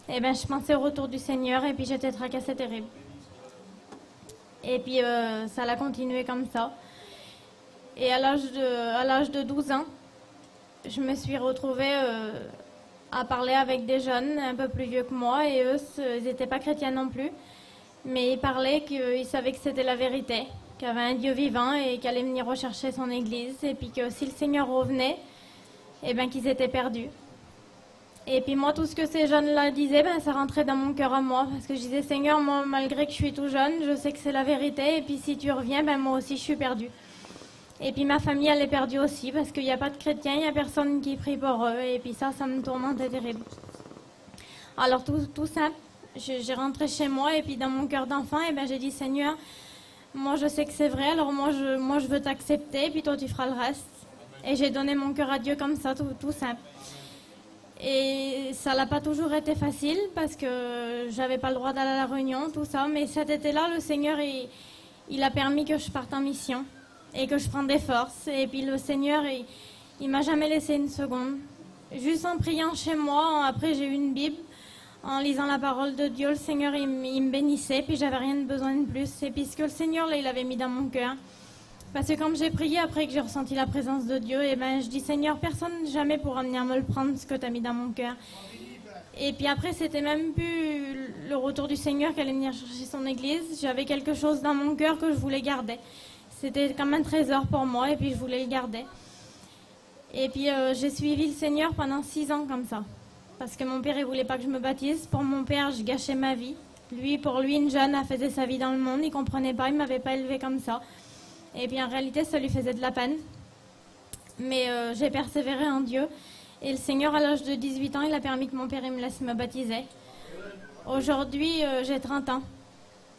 Et ben, je pensais au retour du Seigneur et puis j'étais tracassée terrible. Et puis ça l'a continué comme ça. Et à l'âge de 12 ans, je me suis retrouvée à parler avec des jeunes un peu plus vieux que moi. Et eux, ils n'étaient pas chrétiens non plus. Mais ils parlaient qu'ils savaient que c'était la vérité, qu'il y avait un Dieu vivant et qu'il allait venir rechercher son église. Et puis que si le Seigneur revenait, eh ben, qu'ils étaient perdus. Et puis moi, tout ce que ces jeunes-là disaient, ben, ça rentrait dans mon cœur à moi. Parce que je disais, Seigneur, moi, malgré que je suis tout jeune, je sais que c'est la vérité. Et puis si tu reviens, ben, moi aussi, je suis perdue. Et puis ma famille, elle est perdue aussi. Parce qu'il n'y a pas de chrétiens, il n'y a personne qui prie pour eux. Et puis ça me tourmentait terrible. Alors tout simple, j'ai rentré chez moi. Et puis dans mon cœur d'enfant, eh ben, j'ai dit, Seigneur, moi je sais que c'est vrai. Alors moi je veux t'accepter. Et puis toi, tu feras le reste. Et j'ai donné mon cœur à Dieu comme ça, tout simple. Et ça n'a pas toujours été facile parce que j'avais pas le droit d'aller à la réunion, tout ça. Mais cet été-là, le Seigneur, il a permis que je parte en mission et que je prenne des forces. Et puis le Seigneur, il m'a jamais laissé une seconde. Juste en priant chez moi, après j'ai eu une Bible, en lisant la parole de Dieu, le Seigneur, il me bénissait. Puis j'avais rien de besoin de plus. Et puis ce que le Seigneur, là, il avait mis dans mon cœur. Parce que quand j'ai prié, après que j'ai ressenti la présence de Dieu, et ben, je dis, Seigneur, personne jamais pourra venir me le prendre, ce que tu as mis dans mon cœur. Et puis après, c'était même plus le retour du Seigneur qui allait venir chercher son église. J'avais quelque chose dans mon cœur que je voulais garder. C'était comme un trésor pour moi, et puis je voulais le garder. Et puis j'ai suivi le Seigneur pendant 6 ans comme ça. Parce que mon père, il voulait pas que je me baptise. Pour mon père, je gâchais ma vie. Pour lui, une jeune, elle faisait sa vie dans le monde. Il comprenait pas, il m'avait pas élevée comme ça. Et puis en réalité, ça lui faisait de la peine. Mais j'ai persévéré en Dieu. Et le Seigneur, à l'âge de 18 ans, il a permis que mon père me laisse me baptiser. Aujourd'hui, j'ai 30 ans.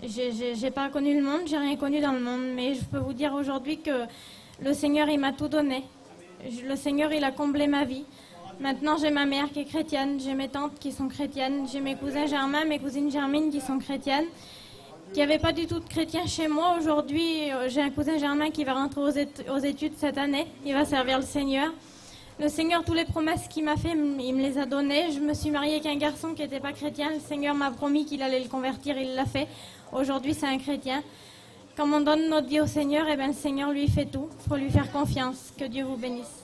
J'ai pas connu le monde, j'ai rien connu dans le monde. Mais je peux vous dire aujourd'hui que le Seigneur, il m'a tout donné. Le Seigneur, il a comblé ma vie. Maintenant, j'ai ma mère qui est chrétienne, j'ai mes tantes qui sont chrétiennes, j'ai mes cousins Germain, mes cousines Germaine qui sont chrétiennes. Qu'il n'y avait pas du tout de chrétiens chez moi. Aujourd'hui, j'ai un cousin Germain qui va rentrer aux études cette année. Il va servir le Seigneur. Le Seigneur, toutes les promesses qu'il m'a fait, il me les a données. Je me suis mariée avec un garçon qui n'était pas chrétien. Le Seigneur m'a promis qu'il allait le convertir, il l'a fait. Aujourd'hui, c'est un chrétien. Quand on donne notre vie au Seigneur, eh bien, le Seigneur lui fait tout. Il faut lui faire confiance. Que Dieu vous bénisse.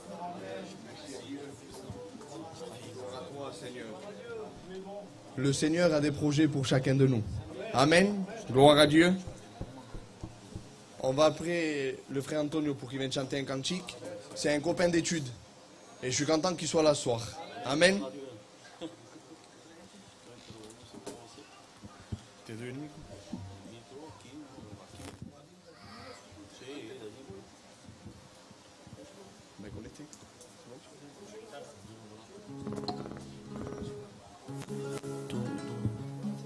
Le Seigneur a des projets pour chacun de nous. Amen. Gloire à Dieu. On va appeler le frère Antonio pour qu'il vienne chanter un cantique. C'est un copain d'études. Et je suis content qu'il soit là ce soir. Amen.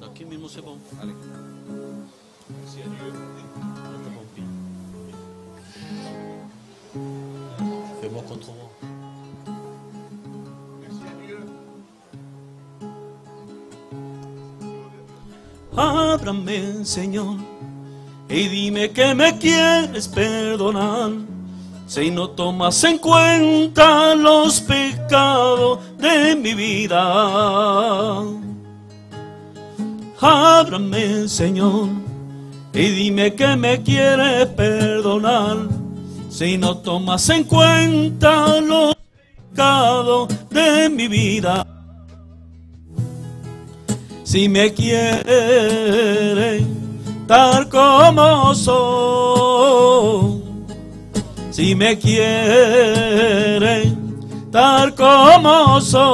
Aquí mismo c'est bon. Allez. Merci à Dieu. Fais-moi contre moi. Merci à Dieu. Ábrame, Señor, y dime que me quieres perdonar. Si no tomas en cuenta los pecados de mi vida. Ábrame, Señor, y dime que me quieres perdonar. Si no tomas en cuenta los pecados de mi vida. Si me quieres tal como soy. Si me quieres tal como soy.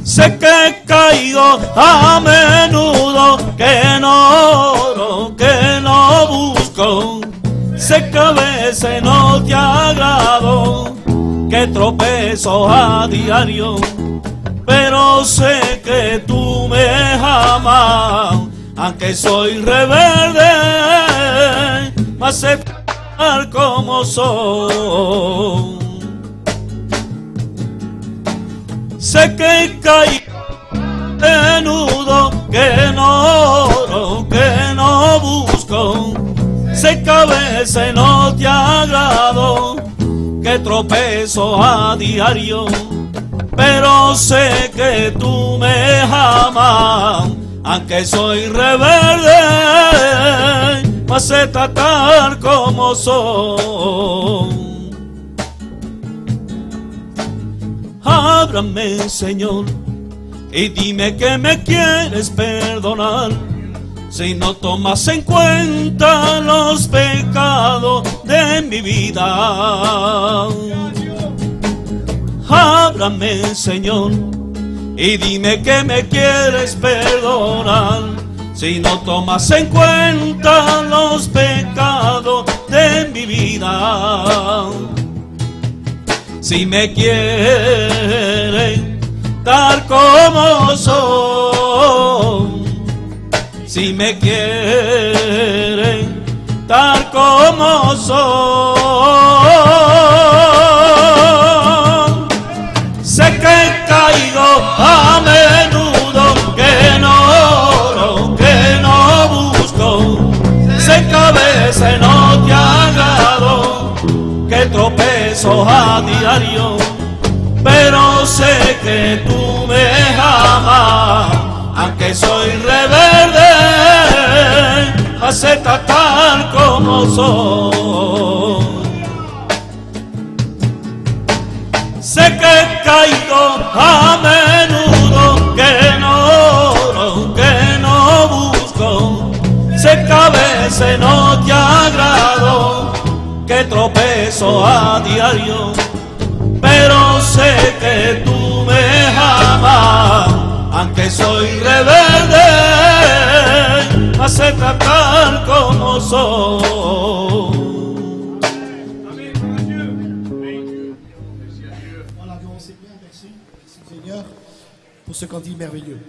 Sé que he caído a menudo, que no oro, que no busco. Sé que a veces no te agrado, que tropezo a diario. Pero sé que tú me amas, aunque soy rebelde, me aceptar como soy. Sé que caí menudo, que no oro, que no busco. Sé que a veces no te agrado, que que tropezo a diario, pero sé que tú me amas, aunque soy rebelde, me hace tratar como soy. Háblame, Señor, y dime que me quieres perdonar, si no tomas en cuenta los pecados de mi vida. Háblame, Señor, y dime que me quieres perdonar, si no tomas en cuenta los pecados de mi vida. Si me quieres tal como soy, si me quieres tal como soy. Sé que caigo a menudo, que no busco, sé que a veces no te agrado, que tropezo a diario, pero sé que tú me amas, aunque soy rebelde, acepta tal como soy. Sé que caigo a menudo, que no busco, sé que a veces no te agrado, que tropezo a diario, pero sé que tú me amas, aunque soy rebelde, acepta tal como soy. Voilà, bon, c'est bien, merci. Merci Seigneur pour ce cantique merveilleux.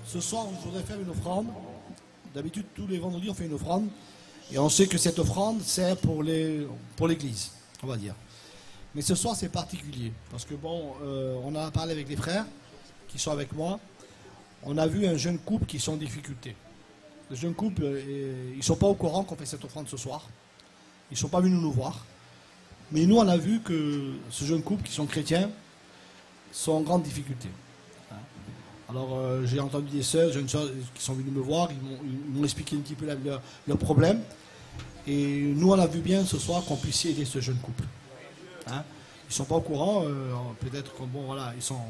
Ce soir, je voudrais faire une offrande. D'habitude, tous les vendredis, on fait une offrande. Et on sait que cette offrande sert pour l'église, on va dire. Mais ce soir, c'est particulier. Parce que bon, on a parlé avec les frères qui sont avec moi. On a vu un jeune couple qui sont en difficulté. Le jeune couple, ils ne sont pas au courant qu'on fait cette offrande ce soir. Ils ne sont pas venus nous voir. Mais nous, on a vu que ce jeune couple qui sont chrétiens sont en grande difficulté. Alors, j'ai entendu des sœurs, jeunes sœurs qui sont venues me voir. Ils m'ont expliqué un petit peu leur problème. Et nous, on a vu bien ce soir qu'on puisse aider ce jeune couple. Hein? Ils ne sont pas au courant, peut-être que bon, voilà, ils sont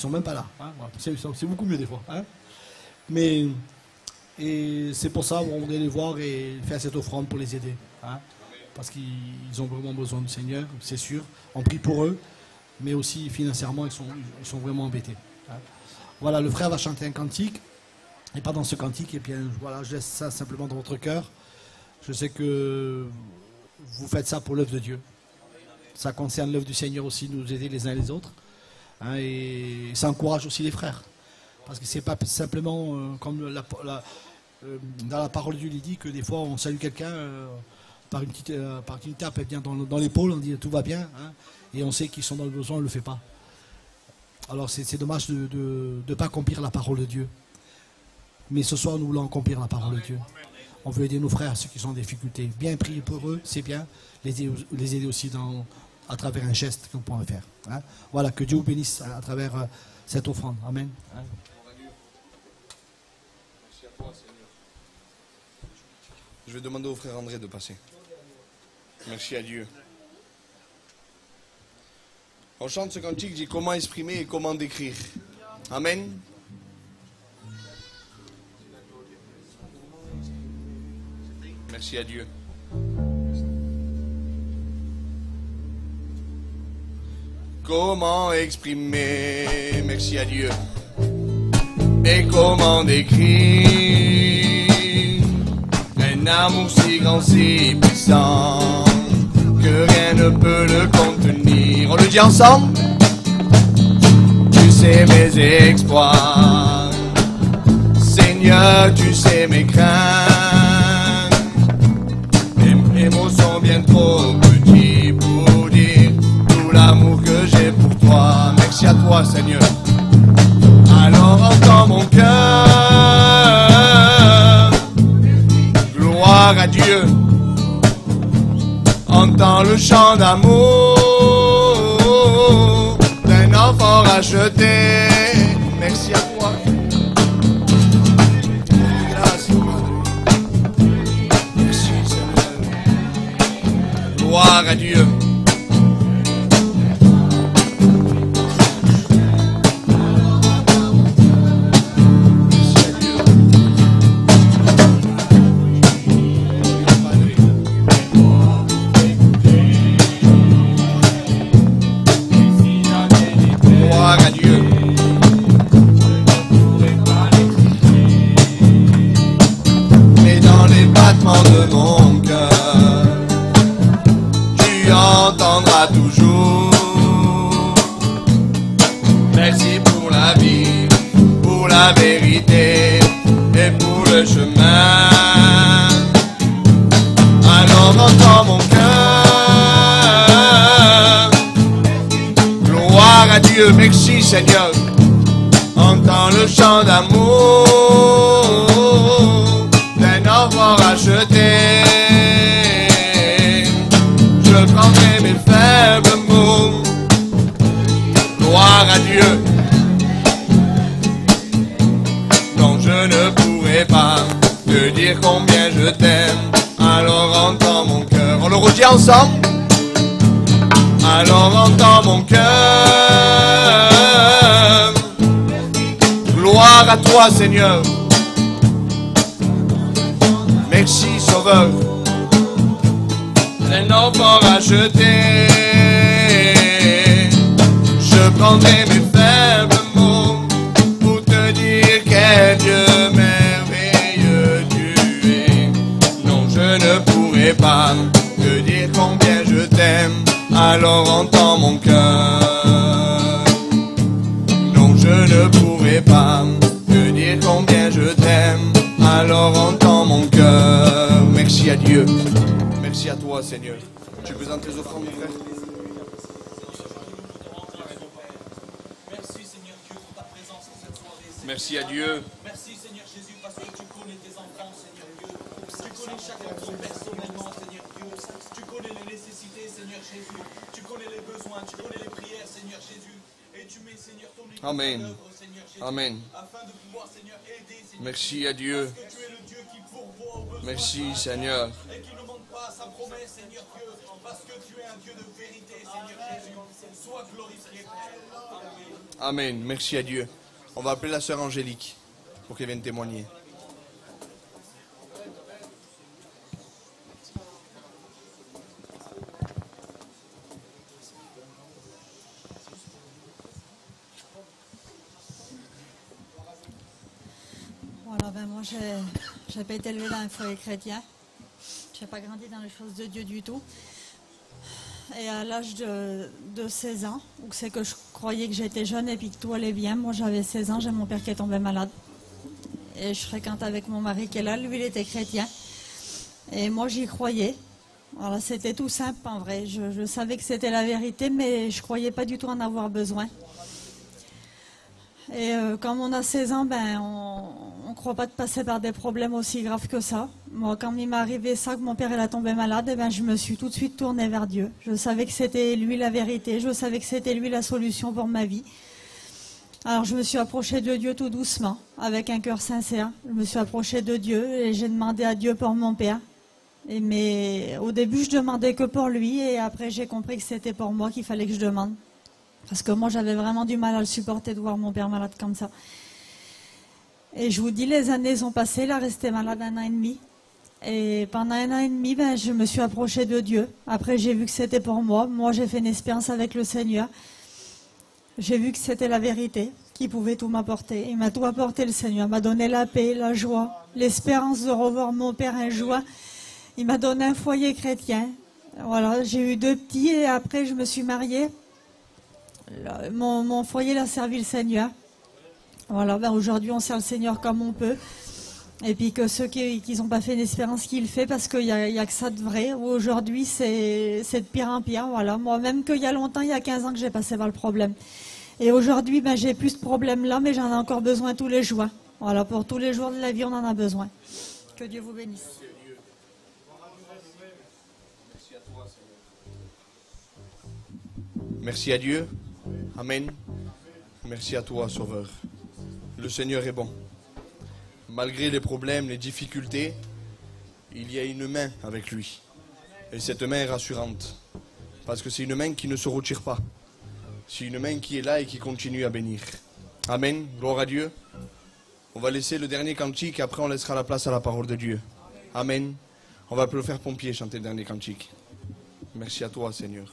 même pas là. Hein? Voilà. C'est beaucoup mieux des fois. Hein? Mais et c'est pour ça qu'on voudrait les voir et faire cette offrande pour les aider. Hein? Parce qu'ils ont vraiment besoin du Seigneur, c'est sûr. On prie pour eux, mais aussi financièrement, ils sont vraiment embêtés. Hein? Voilà, le frère va chanter un cantique. Et pas dans ce cantique, et bien voilà, je laisse ça simplement dans votre cœur. Je sais que vous faites ça pour l'œuvre de Dieu. Ça concerne l'œuvre du Seigneur aussi, nous aider les uns les autres. Hein, et ça encourage aussi les frères. Parce que c'est pas simplement comme dans la parole de Dieu, il dit que des fois on salue quelqu'un par une tape bien dans l'épaule, on dit tout va bien. Hein, et on sait qu'ils sont dans le besoin, on ne le fait pas. Alors c'est dommage de ne pas accomplir la parole de Dieu. Mais ce soir, nous voulons accomplir la parole de Dieu. On veut aider nos frères, ceux qui sont en difficulté. Bien prier pour eux, c'est bien. Les aider aussi à travers un geste qu'on pourrait faire. Hein? Voilà, que Dieu vous bénisse à travers cette offrande. Amen. Hein? Merci à toi, Seigneur. Je vais demander au frère André de passer. Merci à Dieu. On chante ce cantique, dit comment exprimer et comment décrire. Amen. Merci à Dieu. Comment exprimer, merci à Dieu, et comment décrire un amour si grand, si puissant, que rien ne peut le contenir. On le dit ensemble. Tu sais mes exploits, Seigneur, tu sais mes craintes. Mes mots sont bien trop petits pour dire tout l'amour que j'ai pour toi. Merci à toi, Seigneur. Alors entends mon cœur. Gloire à Dieu. Entends Entends le chant d'amour d'un enfant racheté. Merci à toi. Grâce. Merci Seigneur. Gloire à Dieu. De mon cœur, tu entendras toujours. Merci pour la vie, pour la vérité et pour le chemin. Alors entends mon cœur. Gloire à Dieu, merci Seigneur. Entends le chant d'amour d'un enfant racheté. Je prendrai mes faibles mots. Gloire à Dieu. Non, je ne pourrai pas te dire combien je t'aime. Alors entends mon cœur. On le redit ensemble. Alors entends mon cœur. Gloire à toi Seigneur. Merci Sauveur, un enfant racheté. Je prendrai mes faibles mots pour te dire quel Dieu merveilleux tu es. Non, je ne pourrai pas te dire combien je t'aime. Alors entends mon cœur. Non, je ne pourrai pas te dire combien je t'aime. Alors entends mon cœur. Merci à Dieu. Merci à toi Seigneur. Tu présentes tes offrandes mon frère. Merci Seigneur Dieu pour ta présence en cette soirée. Merci à Dieu. Merci Seigneur Jésus parce que tu connais tes enfants Seigneur Dieu. Tu connais chacun d'eux personnellement Seigneur Dieu. Tu connais les nécessités Seigneur Jésus. Tu connais les besoins, tu connais les prières Seigneur Jésus. Et tu mets Seigneur ton église en œuvre Seigneur Jésus. Amen. Afin de pouvoir Seigneur aider Seigneur. Merci à Dieu. Parce que tu es le Dieu qui pourvoit aux besoins. Merci Seigneur. Et qui ne manque pas à sa promesse Seigneur Dieu. Parce que tu es un Dieu de vérité Seigneur Jésus. Sois glorifié Père. Amen. Amen. Merci à Dieu. On va appeler la sœur Angélique pour qu'elle vienne témoigner. Voilà, ben moi, j'ai pas été élevée dans un foyer chrétien. Je n'ai pas grandi dans les choses de Dieu du tout. Et à l'âge de 16 ans, où c'est que je croyais que j'étais jeune et puis que tout allait bien, moi j'avais 16 ans, j'ai mon père qui est tombé malade. Et je fréquente avec mon mari qui est là, lui il était chrétien. Et moi j'y croyais. Voilà, c'était tout simple en vrai. Je savais que c'était la vérité, mais je ne croyais pas du tout en avoir besoin. Et quand on a 16 ans, ben, on ne croit pas de passer par des problèmes aussi graves que ça. Moi, quand il m'est arrivé ça, que mon père il a tombé malade, eh ben, je me suis tout de suite tournée vers Dieu. Je savais que c'était lui la vérité, je savais que c'était lui la solution pour ma vie. Alors je me suis approchée de Dieu tout doucement, avec un cœur sincère. Je me suis approchée de Dieu et j'ai demandé à Dieu pour mon père. Mais au début, je demandais que pour lui et après j'ai compris que c'était pour moi qu'il fallait que je demande. Parce que moi, j'avais vraiment du mal à le supporter de voir mon père malade comme ça. Et je vous dis, les années sont passées, il a resté malade 1 an et demi. Et pendant 1 an et demi, ben, je me suis approchée de Dieu. Après, j'ai vu que c'était pour moi. Moi, j'ai fait une expérience avec le Seigneur. J'ai vu que c'était la vérité, qu'il pouvait tout m'apporter. Il m'a tout apporté, le Seigneur. Il m'a donné la paix, la joie, l'espérance de revoir mon père un jour. Il m'a donné un foyer chrétien. Voilà, j'ai eu 2 petits et après, je me suis mariée. Mon foyer l'a servi le Seigneur. Voilà, ben aujourd'hui on sert le Seigneur comme on peut. Et puis que ceux qui n'ont pas fait une expérience qu'il fait, parce qu'il n'y a que ça de vrai. Aujourd'hui c'est de pire en pire. Voilà. Moi même qu'il y a longtemps, il y a 15 ans que j'ai passé par le problème. Et aujourd'hui ben, j'ai plus ce problème là, mais j'en ai encore besoin tous les jours. Voilà, pour tous les jours de la vie on en a besoin. Que Dieu vous bénisse. Merci à Dieu. Amen. Merci à toi, Sauveur. Le Seigneur est bon. Malgré les problèmes, les difficultés, il y a une main avec lui. Et cette main est rassurante. Parce que c'est une main qui ne se retire pas. C'est une main qui est là et qui continue à bénir. Amen. Gloire à Dieu. On va laisser le dernier cantique et après on laissera la place à la parole de Dieu. Amen. On va le faire pompier chanter le dernier cantique. Merci à toi, Seigneur.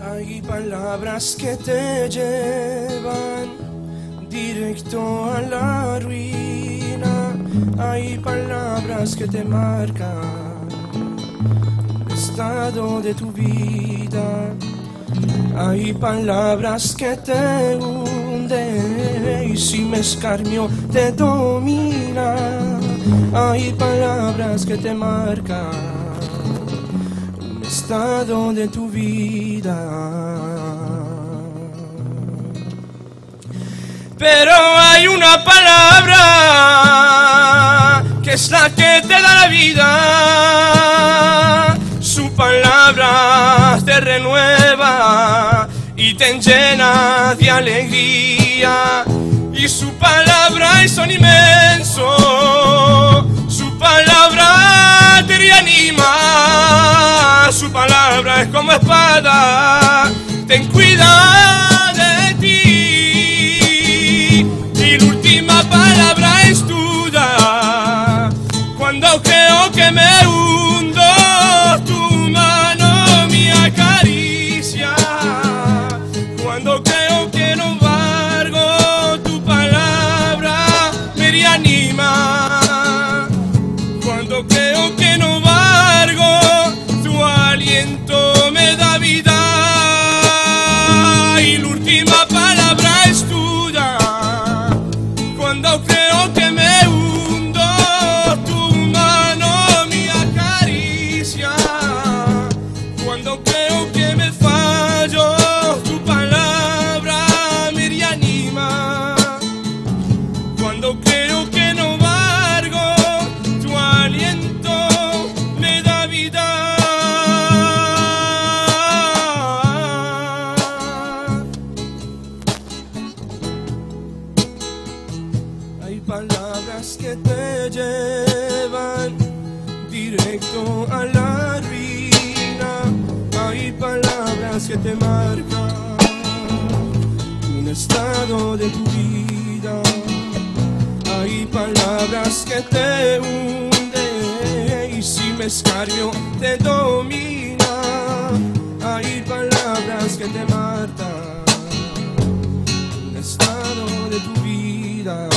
Hay palabras que te llevan directo a la ruina. Hay palabras que te marcan el estado de tu vida. Hay palabras que te hunden y si me escarmio te domina. Hay palabras que te marcan estado de tu vida. Pero hay una palabra que es la que te da la vida. Su palabra te renueva y te llena de alegría. Y su palabra es son inmenso. Su palabra te reanima. Su palabra es como espada. Ten cuidado de ti. Y la última palabra es tuya. Cuando creo que me hundo, tu mano me acaricia. Cuando creo que no valgo, tu palabra me reanima. Cuando creo que no valgo, tu aliento me da vida. Y la última palabra es tuya. Cuando creo que me hundo, tu mano me acaricia. Cuando creo que me fallo, tu palabra me reanima. Cuando creo que no valgo, tu aliento me da vida. Hay palabras que te llevan directo a la ruina. Hay palabras que te marcan un estado de tu vida. Hay palabras que te hunden y si me escarmio te domina. Hay palabras que te matan un estado de tu vida.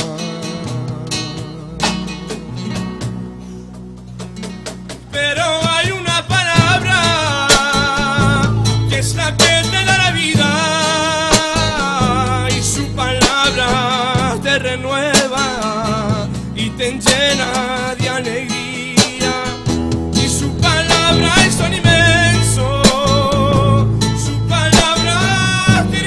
Pero hay una palabra que es la que te da la vida. Y su palabra te renueva y te llena de alegría. Y su palabra es son inmenso. Su palabra te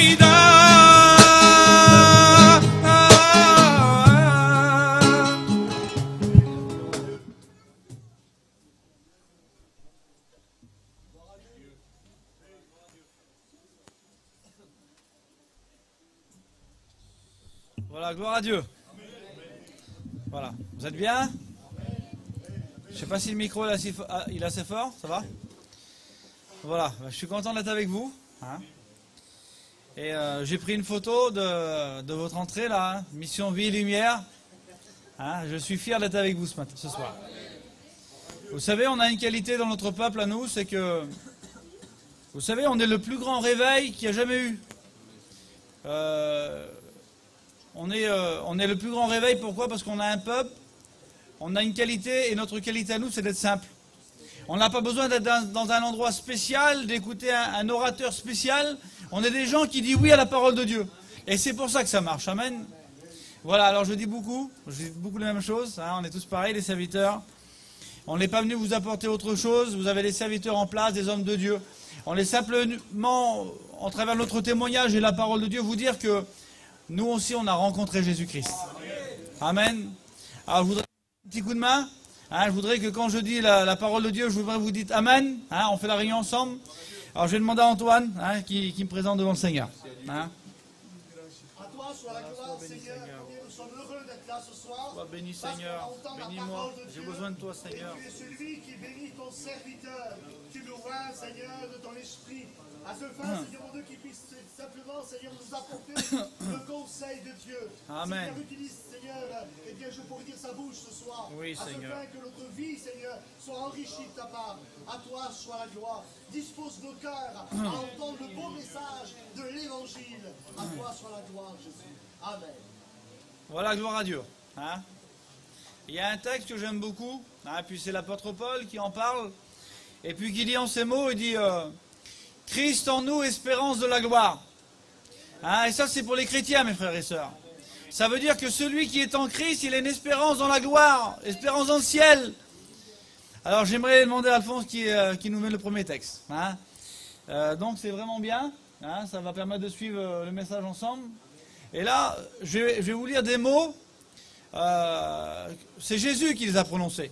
caridad. Voilà, gloire à Dieu. Voilà, vous êtes bien? Je sais pas si le micro il est assez fort, ça va? Voilà, je suis content d'être avec vous. Hein. Et j'ai pris une photo de votre entrée là, hein, Mission Vie et Lumière. Hein, je suis fier d'être avec vous ce soir. Vous savez, on a une qualité dans notre peuple à nous, c'est que, vous savez, on est le plus grand réveil qu'il y a jamais eu. On est le plus grand réveil, pourquoi? Parce qu'on a un peuple, on a une qualité, et notre qualité à nous, c'est d'être simple. On n'a pas besoin d'être dans un endroit spécial, d'écouter un orateur spécial. On est des gens qui disent oui à la parole de Dieu. Et c'est pour ça que ça marche. Amen. Voilà, alors je dis beaucoup les mêmes choses. Hein, on est tous pareils, les serviteurs. On n'est pas venu vous apporter autre chose. Vous avez des serviteurs en place, des hommes de Dieu. On est simplement, en travers notre témoignage et la parole de Dieu, vous dire que nous aussi, on a rencontré Jésus-Christ. Amen. Alors, je voudrais un petit coup de main. Hein, je voudrais que quand je dis la parole de Dieu, je voudrais que vous dites Amen. Hein, on fait la réunion ensemble. Alors, je vais demander à Antoine qui me présente devant le Seigneur. Hein. À toi soit la gloire, Seigneur. Nous sommes heureux d'être là ce soir. Sois béni, Seigneur. Bénis-moi. J'ai besoin de toi, Seigneur. Et tu es celui qui bénit ton serviteur. Tu nous vois, Seigneur, de ton esprit. À ce fin, Seigneur mon Dieu, qui puisse simplement, Seigneur, nous apporter le conseil de Dieu. Amen. Seigneur, utilise, Seigneur, eh bien, je pourrais dire sa bouche ce soir. Oui, Seigneur. Afin que notre vie, Seigneur, soit enrichie de ta part. À toi soit la gloire. Dispose nos cœurs à entendre le beau message de l'évangile. À toi soit la gloire, Jésus. Amen. Voilà, gloire à Dieu. Hein. Il y a un texte que j'aime beaucoup, hein, puis c'est l'apôtre Paul qui en parle, et puis qui dit en ces mots, il dit Christ en nous, espérance de la gloire. Hein, et ça c'est pour les chrétiens, mes frères et sœurs. Ça veut dire que celui qui est en Christ, il a une espérance dans la gloire, espérance dans le ciel. Alors j'aimerais demander à Alphonse qui nous met le premier texte. Hein. Donc c'est vraiment bien, hein, ça va permettre de suivre le message ensemble. Et là, je vais vous lire des mots, c'est Jésus qui les a prononcés.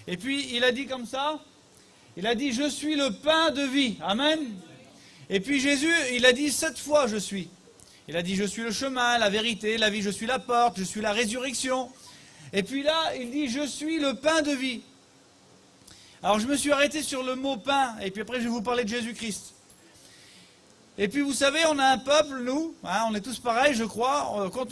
Et puis il a dit comme ça, il a dit « Je suis le pain de vie ». Amen. Et puis Jésus, il a dit 7 fois « Je suis ». Il a dit « Je suis le chemin, la vérité, la vie, je suis la porte, je suis la résurrection ». Et puis là, il dit « Je suis le pain de vie ». Alors je me suis arrêté sur le mot « pain » et puis après je vais vous parler de Jésus-Christ. Et puis vous savez, on a un peuple, nous, hein, on est tous pareils, je crois. Quand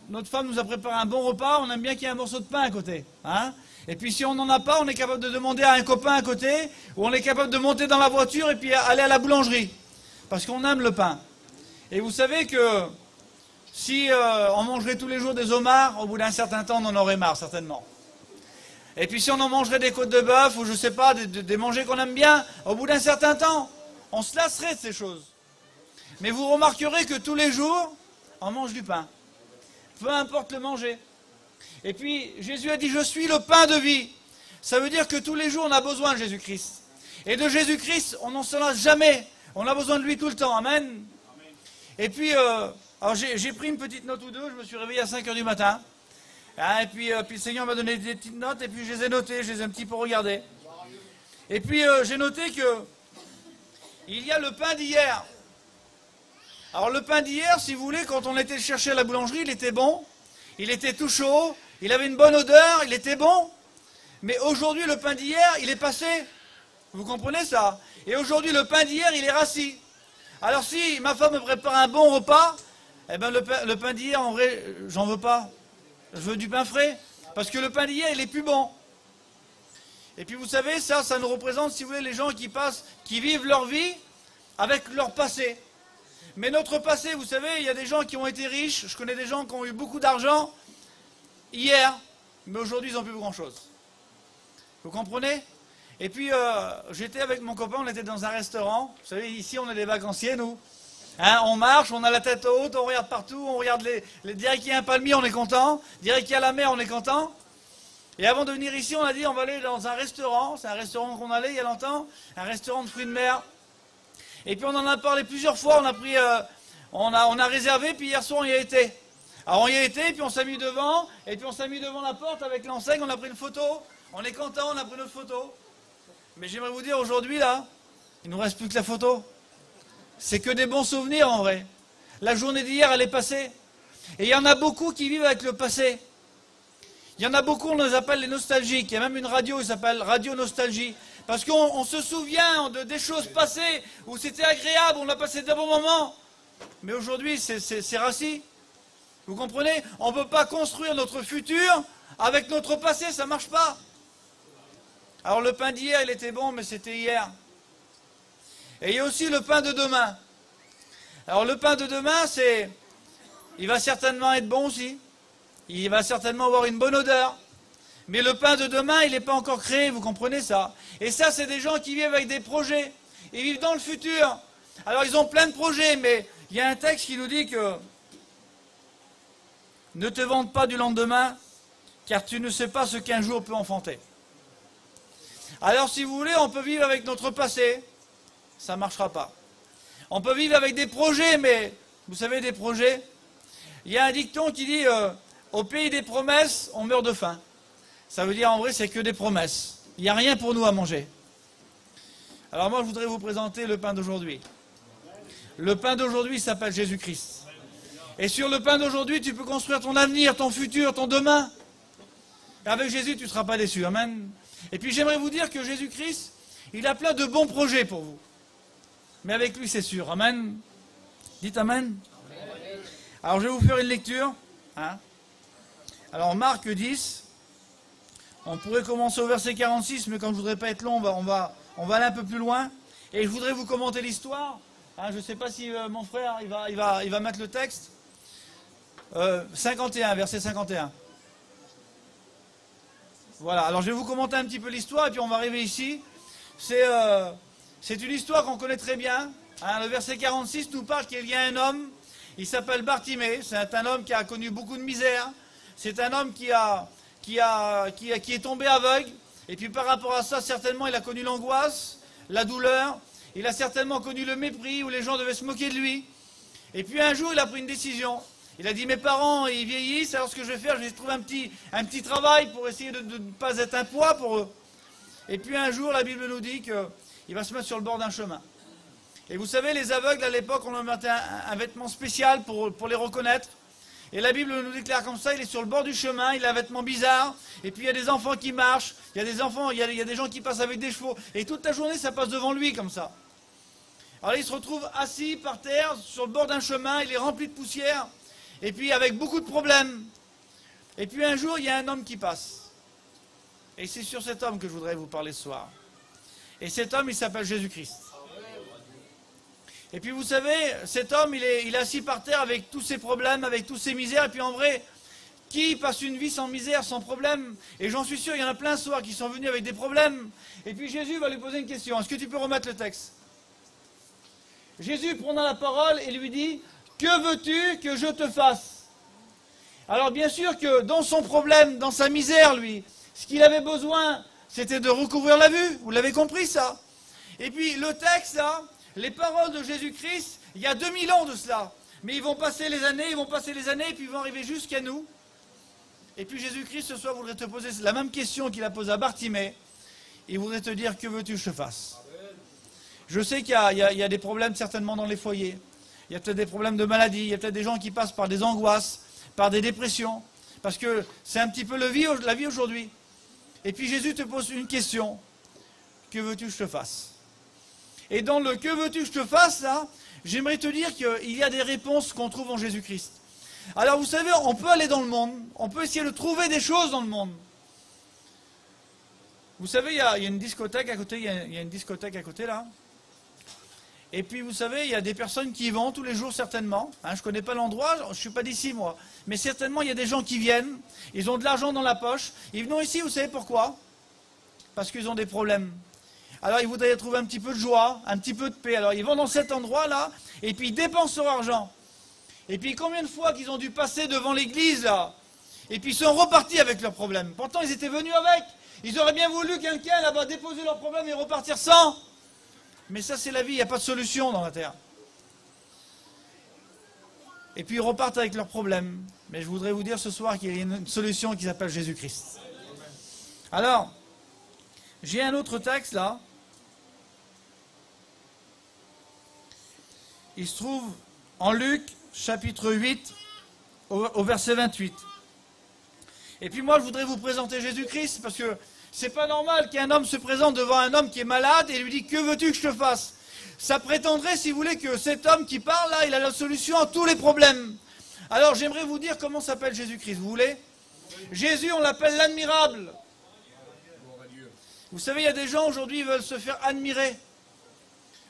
notre femme nous a préparé un bon repas, on aime bien qu'il y ait un morceau de pain à côté. Hein. Et puis si on n'en a pas, on est capable de demander à un copain à côté, ou on est capable de monter dans la voiture et puis aller à la boulangerie. Parce qu'on aime le pain. Et vous savez que si on mangerait tous les jours des homards, au bout d'un certain temps, on en aurait marre, certainement. Et puis si on en mangerait des côtes de bœuf, ou je sais pas, des mangers qu'on aime bien, au bout d'un certain temps, on se lasserait de ces choses. Mais vous remarquerez que tous les jours, on mange du pain. Peu importe le manger. Et puis, Jésus a dit, je suis le pain de vie. Ça veut dire que tous les jours, on a besoin de Jésus-Christ. Et de Jésus-Christ, on n'en se lasse jamais. On a besoin de lui tout le temps. Amen. Et puis, alors j'ai pris une petite note ou deux. Je me suis réveillé à 5 h du matin. Hein, et puis le Seigneur m'a donné des petites notes. Et puis, je les ai notées. Je les ai un petit peu regardées. Et puis, j'ai noté que il y a le pain d'hier. Alors, le pain d'hier, si vous voulez, quand on était chercher à la boulangerie, il était bon. Il était tout chaud. Il avait une bonne odeur, il était bon. Mais aujourd'hui, le pain d'hier, il est passé. Vous comprenez ça? Et aujourd'hui, le pain d'hier, il est rassis. Alors si ma femme me prépare un bon repas, eh ben le pain d'hier, en vrai, j'en veux pas. Je veux du pain frais. Parce que le pain d'hier, il est plus bon. Et puis vous savez, ça nous représente, si vous voulez, les gens qui vivent leur vie avec leur passé. Mais notre passé, vous savez, il y a des gens qui ont été riches. Je connais des gens qui ont eu beaucoup d'argent hier, mais aujourd'hui, ils n'ont plus grand-chose. Vous comprenez? Et puis, j'étais avec mon copain, on était dans un restaurant. Vous savez, ici, on est des vacanciers, nous. Hein, on marche, on a la tête haute, on regarde partout, on regarde direct qu'il y a un palmier, on est content. Direct qu'il y a la mer, on est content. Et avant de venir ici, on a dit, on va aller dans un restaurant. C'est un restaurant qu'on allait il y a longtemps, un restaurant de fruits de mer. Et puis, on en a parlé plusieurs fois. On a pris on a réservé, puis hier soir on y a été. Alors on y a été, puis on s'est mis devant, et puis on s'est mis devant la porte avec l'enseigne, on a pris une photo. On est content, on a pris notre photo. Mais j'aimerais vous dire aujourd'hui là, il ne nous reste plus que la photo. C'est que des bons souvenirs en vrai. La journée d'hier, elle est passée. Et il y en a beaucoup qui vivent avec le passé. Il y en a beaucoup, on les appelle les nostalgiques. Il y a même une radio, il s'appelle Radio Nostalgie. Parce qu'on se souvient des choses passées où c'était agréable, on a passé de bons moments. Mais aujourd'hui, c'est rassis. Vous comprenez? On ne peut pas construire notre futur avec notre passé, ça ne marche pas. Alors le pain d'hier, il était bon, mais c'était hier. Et il y a aussi le pain de demain. Alors le pain de demain, il va certainement être bon aussi. Il va certainement avoir une bonne odeur. Mais le pain de demain, il n'est pas encore créé, vous comprenez ça? Et ça, c'est des gens qui vivent avec des projets. Ils vivent dans le futur. Alors ils ont plein de projets, mais il y a un texte qui nous dit que ne te vante pas du lendemain, car tu ne sais pas ce qu'un jour peut enfanter. Alors si vous voulez, on peut vivre avec notre passé, ça ne marchera pas. On peut vivre avec des projets, mais vous savez, des projets, il y a un dicton qui dit au pays des promesses, on meurt de faim. Ça veut dire en vrai, c'est que des promesses. Il n'y a rien pour nous à manger. Alors moi, je voudrais vous présenter le pain d'aujourd'hui. Le pain d'aujourd'hui s'appelle Jésus-Christ. Et sur le pain d'aujourd'hui, tu peux construire ton avenir, ton futur, ton demain. Et avec Jésus, tu ne seras pas déçu. Amen. Et puis j'aimerais vous dire que Jésus-Christ, il a plein de bons projets pour vous. Mais avec lui, c'est sûr. Amen. Dites Amen. Alors je vais vous faire une lecture. Hein. Alors Marc 10. On pourrait commencer au verset 46, mais comme je ne voudrais pas être long, on va aller un peu plus loin. Et je voudrais vous commenter l'histoire. Hein, je ne sais pas si mon frère il va mettre le texte. 51, verset 51. Voilà, alors je vais vous commenter un petit peu l'histoire et puis on va arriver ici. C'est une histoire qu'on connaît très bien. Hein, le verset 46 nous parle qu'il y a un homme, il s'appelle Bartimée. C'est un homme qui a connu beaucoup de misère. C'est un homme qui est tombé aveugle. Et puis par rapport à ça, certainement, il a connu l'angoisse, la douleur. Il a certainement connu le mépris où les gens devaient se moquer de lui. Et puis un jour, il a pris une décision. Il a dit, mes parents, ils vieillissent, alors ce que je vais faire, je vais trouver un petit travail pour essayer de ne pas être un poids pour eux. Et puis un jour, la Bible nous dit qu'il va se mettre sur le bord d'un chemin. Et vous savez, les aveugles, à l'époque, on leur mettait un vêtement spécial pour les reconnaître. Et la Bible nous déclare comme ça, il est sur le bord du chemin, il a un vêtement bizarre, et puis il y a des enfants qui marchent, il y a des enfants, il y a des gens qui passent avec des chevaux, et toute la journée, ça passe devant lui comme ça. Alors il se retrouve assis par terre, sur le bord d'un chemin, il est rempli de poussière, et puis avec beaucoup de problèmes. Et puis un jour, il y a un homme qui passe. Et c'est sur cet homme que je voudrais vous parler ce soir. Et cet homme, il s'appelle Jésus-Christ. Et puis vous savez, cet homme, il est assis par terre avec tous ses problèmes, avec tous ses misères. Et puis en vrai, qui passe une vie sans misère, sans problème? Et j'en suis sûr, il y en a plein ce soir qui sont venus avec des problèmes. Et puis Jésus va lui poser une question. Est-ce que tu peux remettre le texte? Jésus prenant la parole et lui dit, que veux-tu que je te fasse? Alors bien sûr que dans son problème, dans sa misère, lui, ce qu'il avait besoin, c'était de recouvrir la vue. Vous l'avez compris ça? Et puis le texte là, les paroles de Jésus-Christ, il y a 2000 ans de cela. Mais ils vont passer les années, et puis ils vont arriver jusqu'à nous. Et puis Jésus-Christ, ce soir, voudrait te poser la même question qu'il a posée à Bartimée. Il voudrait te dire, que veux-tu que je fasse? Je sais qu'il y a des problèmes certainement dans les foyers. Il y a peut-être des problèmes de maladie, il y a peut-être des gens qui passent par des angoisses, par des dépressions. Parce que c'est un petit peu la vie aujourd'hui. Et puis Jésus te pose une question. Que veux-tu que je te fasse? Et dans le « que veux-tu que je te fasse » là, j'aimerais te dire qu'il y a des réponses qu'on trouve en Jésus-Christ. Alors vous savez, on peut aller dans le monde, on peut essayer de trouver des choses dans le monde. Vous savez, il y a une discothèque à côté, il y a une discothèque à côté là. Et puis vous savez, il y a des personnes qui y vont tous les jours certainement. Hein, je ne connais pas l'endroit, je ne suis pas d'ici moi. Mais certainement, il y a des gens qui viennent, ils ont de l'argent dans la poche. Ils viennent ici, vous savez pourquoi? Parce qu'ils ont des problèmes. Alors ils voudraient trouver un petit peu de joie, un petit peu de paix. Alors ils vont dans cet endroit-là, et puis ils dépensent leur argent. Et puis combien de fois qu'ils ont dû passer devant l'église, là, et puis ils sont repartis avec leurs problèmes. Pourtant ils étaient venus avec. Ils auraient bien voulu quelqu'un là-bas déposer leurs problèmes et repartir sans. Mais ça c'est la vie, il n'y a pas de solution dans la terre. et puis ils repartent avec leurs problèmes. Mais je voudrais vous dire ce soir qu'il y a une solution qui s'appelle Jésus-Christ. Alors, j'ai un autre texte là. Il se trouve en Luc, chapitre 8, au verset 28. Et puis moi, je voudrais vous présenter Jésus-Christ, parce que c'est pas normal qu'un homme se présente devant un homme qui est malade et lui dit « Que veux-tu que je te fasse ?» Ça prétendrait, si vous voulez, que cet homme qui parle là, il a la solution à tous les problèmes. Alors, j'aimerais vous dire comment s'appelle Jésus-Christ, vous voulez? Jésus, on l'appelle l'admirable. Vous savez, il y a des gens aujourd'hui qui veulent se faire admirer.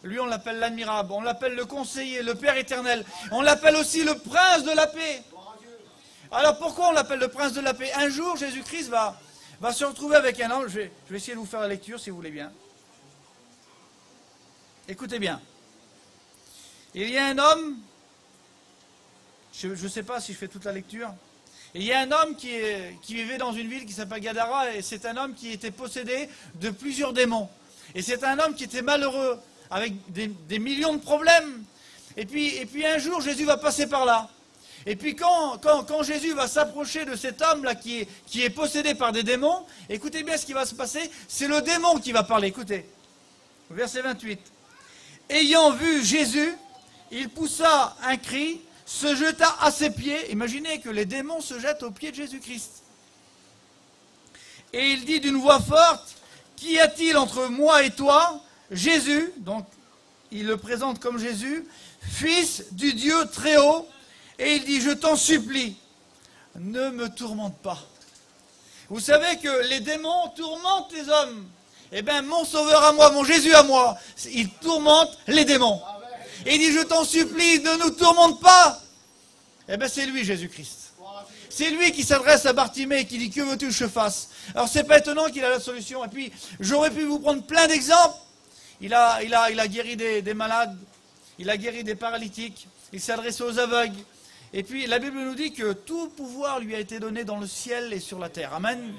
Lui, on l'appelle l'admirable, on l'appelle le conseiller, le Père éternel. On l'appelle aussi le prince de la paix. Alors, pourquoi on l'appelle le prince de la paix? Un jour, Jésus-Christ va se retrouver avec un homme. Je vais essayer de vous faire la lecture, si vous voulez bien. Écoutez bien. Il y a un homme, je ne sais pas si je fais toute la lecture. Il y a un homme qui vivait dans une ville qui s'appelle Gadara, et c'est un homme qui était possédé de plusieurs démons. Et c'est un homme qui était malheureux, avec des millions de problèmes. Et puis un jour, Jésus va passer par là. Et puis quand Jésus va s'approcher de cet homme-là qui est possédé par des démons, écoutez bien ce qui va se passer, c'est le démon qui va parler, écoutez. Verset 28. Ayant vu Jésus, il poussa un cri, se jeta à ses pieds. Imaginez que les démons se jettent aux pieds de Jésus-Christ. Et il dit d'une voix forte, « Qu'y a-t-il entre moi et toi, Jésus ?» Donc, il le présente comme Jésus, « Fils du Dieu très haut. » Et il dit, « Je t'en supplie, ne me tourmente pas. » Vous savez que les démons tourmentent les hommes. Eh bien, mon sauveur à moi, mon Jésus à moi, il tourmente les démons. Et il dit, « Je t'en supplie, ne nous tourmente pas. » Eh bien, c'est lui, Jésus-Christ. C'est lui qui s'adresse à Bartimée et qui dit, « Que veux-tu que je fasse ?» Alors, c'est pas étonnant qu'il a la solution. Et puis, j'aurais pu vous prendre plein d'exemples. Il a guéri des malades. Il a guéri des paralytiques. Il s'est adressé aux aveugles. Et puis, la Bible nous dit que tout pouvoir lui a été donné dans le ciel et sur la terre. Amen.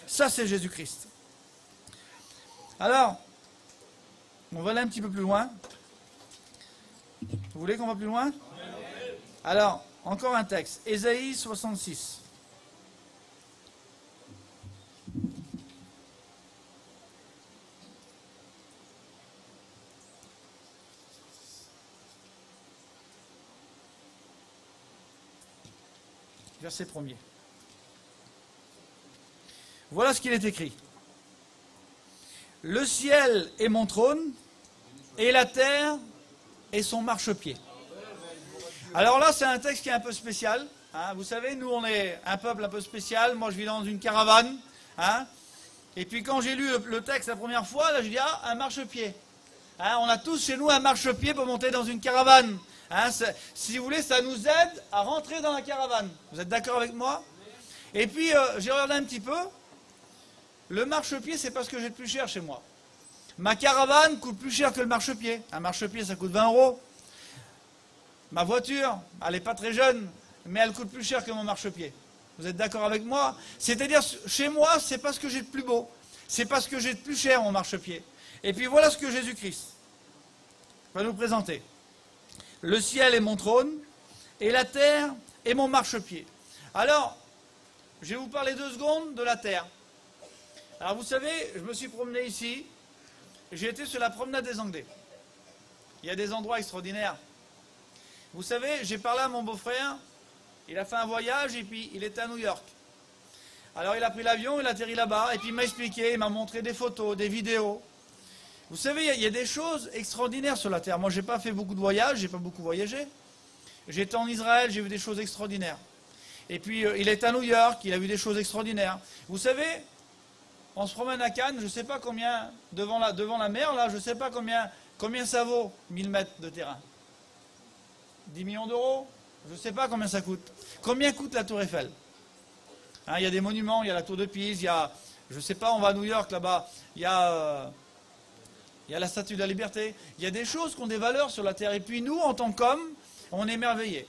Ça, c'est Jésus-Christ. Alors, on va aller un petit peu plus loin. Vous voulez qu'on va plus loin? Alors, encore un texte. Ésaïe 66. Verset 1er. Voilà ce qu'il est écrit. Le ciel est mon trône, et la terre est son marchepied. Alors là, c'est un texte qui est un peu spécial. Hein. Vous savez, nous, on est un peuple un peu spécial. Moi, je vis dans une caravane. Hein. Et puis, quand j'ai lu le texte la première fois, là, je dis, ah, un marchepied. Hein, on a tous chez nous un marchepied pour monter dans une caravane. Hein, si vous voulez, ça nous aide à rentrer dans la caravane. Vous êtes d'accord avec moi? Et puis, j'ai regardé un petit peu. Le marchepied, c'est pas ce que j'ai de plus cher chez moi. Ma caravane coûte plus cher que le marchepied. Un marchepied, ça coûte 20 €. Ma voiture, elle n'est pas très jeune, mais elle coûte plus cher que mon marchepied. Vous êtes d'accord avec moi? C'est-à-dire, chez moi, c'est pas ce que j'ai de plus beau. C'est pas ce que j'ai de plus cher, mon marchepied. Et puis voilà ce que Jésus-Christ va nous présenter. Le ciel est mon trône, et la terre est mon marchepied. Alors, je vais vous parler 2 secondes de la terre. Alors vous savez, je me suis promené ici, j'ai été sur la promenade des Anglais. Il y a des endroits extraordinaires. Vous savez, j'ai parlé à mon beau-frère, il a fait un voyage et puis il était à New York. Alors il a pris l'avion, il a atterri là-bas et puis il m'a expliqué, il m'a montré des photos, des vidéos. Vous savez, il y a des choses extraordinaires sur la terre. Moi, je n'ai pas fait beaucoup de voyages, je n'ai pas beaucoup voyagé. J'étais en Israël, j'ai vu des choses extraordinaires. Et puis il est à New York, il a vu des choses extraordinaires. Vous savez, on se promène à Cannes, je ne sais pas combien, devant la mer, là, je ne sais pas combien ça vaut, 1000 mètres de terrain. 10 millions d'euros? Je ne sais pas combien ça coûte. Combien coûte la Tour Eiffel? Hein, il y a des monuments, il y a la Tour de Pise, il y a, je ne sais pas, on va à New York là-bas, il y a la Statue de la Liberté. Il y a des choses qui ont des valeurs sur la terre. Et puis nous, en tant qu'hommes, on est émerveillés.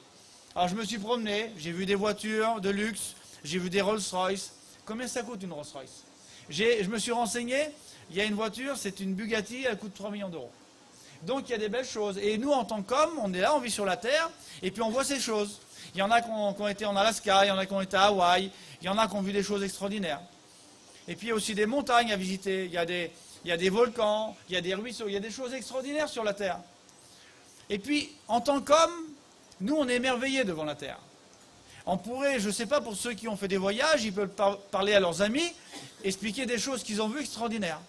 Alors je me suis promené, j'ai vu des voitures de luxe, j'ai vu des Rolls-Royce. Combien ça coûte une Rolls-Royce? Je me suis renseigné, il y a une voiture, c'est une Bugatti, elle coûte 3 millions d'euros. Donc il y a des belles choses. Et nous, en tant qu'hommes, on est là, on vit sur la terre, et puis on voit ces choses. Il y en a qui ont été en Alaska, il y en a qui ont été à Hawaï, il y en a qui ont vu des choses extraordinaires. Et puis il y a aussi des montagnes à visiter, il y a des volcans, il y a des ruisseaux, il y a des choses extraordinaires sur la terre. Et puis, en tant qu'hommes, nous, on est émerveillés devant la terre. On pourrait, je ne sais pas, pour ceux qui ont fait des voyages, ils peuvent parler à leurs amis, expliquer des choses qu'ils ont vues extraordinaires.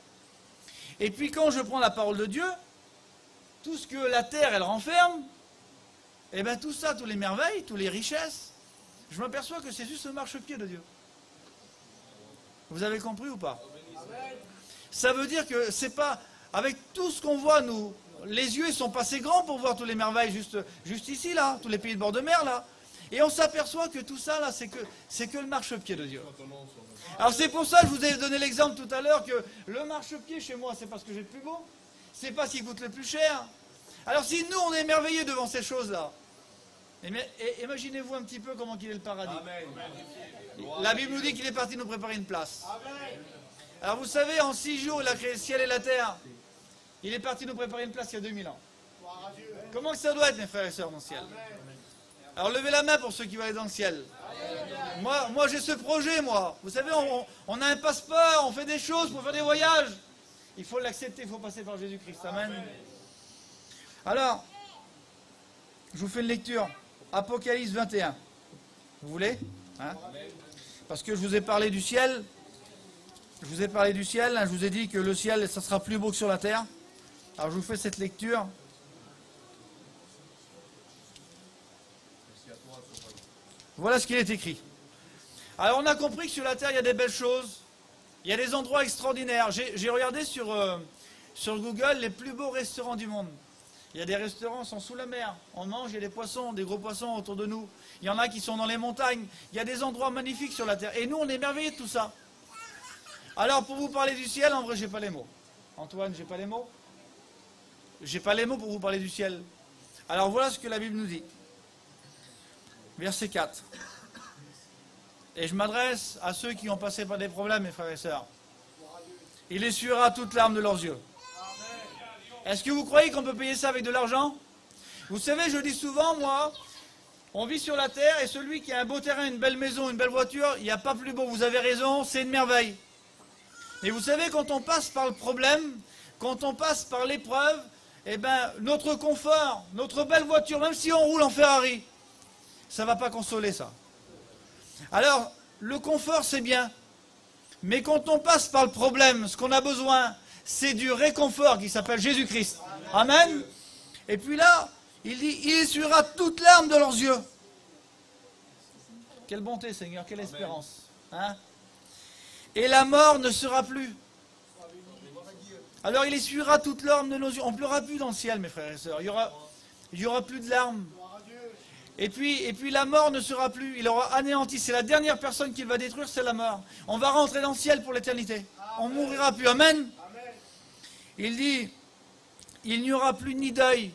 Et puis quand je prends la parole de Dieu, tout ce que la terre, elle renferme, et bien tout ça, toutes les merveilles, toutes les richesses, je m'aperçois que c'est juste le marchepied de Dieu. Vous avez compris ou pas? Ça veut dire que c'est pas, avec tout ce qu'on voit, nous, les yeux, ils sont pas assez grands pour voir toutes les merveilles juste ici, là, tous les pays de bord de mer, là. Et on s'aperçoit que tout ça, là, c'est que le marchepied de Dieu. Alors c'est pour ça que je vous ai donné l'exemple tout à l'heure que le marchepied chez moi, c'est parce que j'ai le plus beau. C'est pas ce qui coûte le plus cher. Alors si nous, on est émerveillés devant ces choses-là, imaginez-vous un petit peu comment il est le paradis. La Bible nous dit qu'il est parti nous préparer une place. Alors vous savez, en 6 jours, il a créé le ciel et la terre. Il est parti nous préparer une place il y a 2000 ans. Comment que ça doit être, mes frères et sœurs, dans le ciel? Alors levez la main pour ceux qui vont aller dans le ciel. Moi j'ai ce projet, moi. Vous savez, on a un passeport, on fait des choses pour faire des voyages. Il faut l'accepter, il faut passer par Jésus-Christ. Amen. Alors, je vous fais une lecture. Apocalypse 21. Vous voulez, hein? Parce que je vous ai parlé du ciel. Je vous ai parlé du ciel. Hein, je vous ai dit que le ciel, ça sera plus beau que sur la terre. Alors je vous fais cette lecture. Voilà ce qu'il est écrit. Alors on a compris que sur la terre, il y a des belles choses. Il y a des endroits extraordinaires. J'ai regardé sur Google les plus beaux restaurants du monde. Il y a des restaurants qui sont sous la mer. On mange, il y a des poissons, des gros poissons autour de nous. Il y en a qui sont dans les montagnes. Il y a des endroits magnifiques sur la terre. Et nous, on est émerveillés de tout ça. Alors pour vous parler du ciel, en vrai, j'ai pas les mots. Antoine, j'ai pas les mots. J'ai pas les mots pour vous parler du ciel. Alors voilà ce que la Bible nous dit. Verset 4. Et je m'adresse à ceux qui ont passé par des problèmes, mes frères et sœurs. Il essuiera toute larme de leurs yeux. Est-ce que vous croyez qu'on peut payer ça avec de l'argent? Vous savez, je dis souvent, moi, on vit sur la terre et celui qui a un beau terrain, une belle maison, une belle voiture, il n'y a pas plus beau, vous avez raison, c'est une merveille. Mais vous savez, quand on passe par le problème, quand on passe par l'épreuve, eh ben, notre confort, notre belle voiture, même si on roule en Ferrari, ça ne va pas consoler ça. Alors, le confort, c'est bien. Mais quand on passe par le problème, ce qu'on a besoin, c'est du réconfort qui s'appelle Jésus-Christ. Amen. Et puis là, il dit, il essuiera toute larme de leurs yeux. Quelle bonté, Seigneur, quelle espérance. Hein? Et la mort ne sera plus. Alors il essuiera toute larme de nos yeux. On ne pleurera plus dans le ciel, mes frères et sœurs. Il y aura plus de larmes. Et puis la mort ne sera plus, il aura anéanti. C'est la dernière personne qu'il va détruire, c'est la mort. On va rentrer dans le ciel pour l'éternité. On ne mourra plus. Amen. Il dit, il n'y aura plus ni deuil.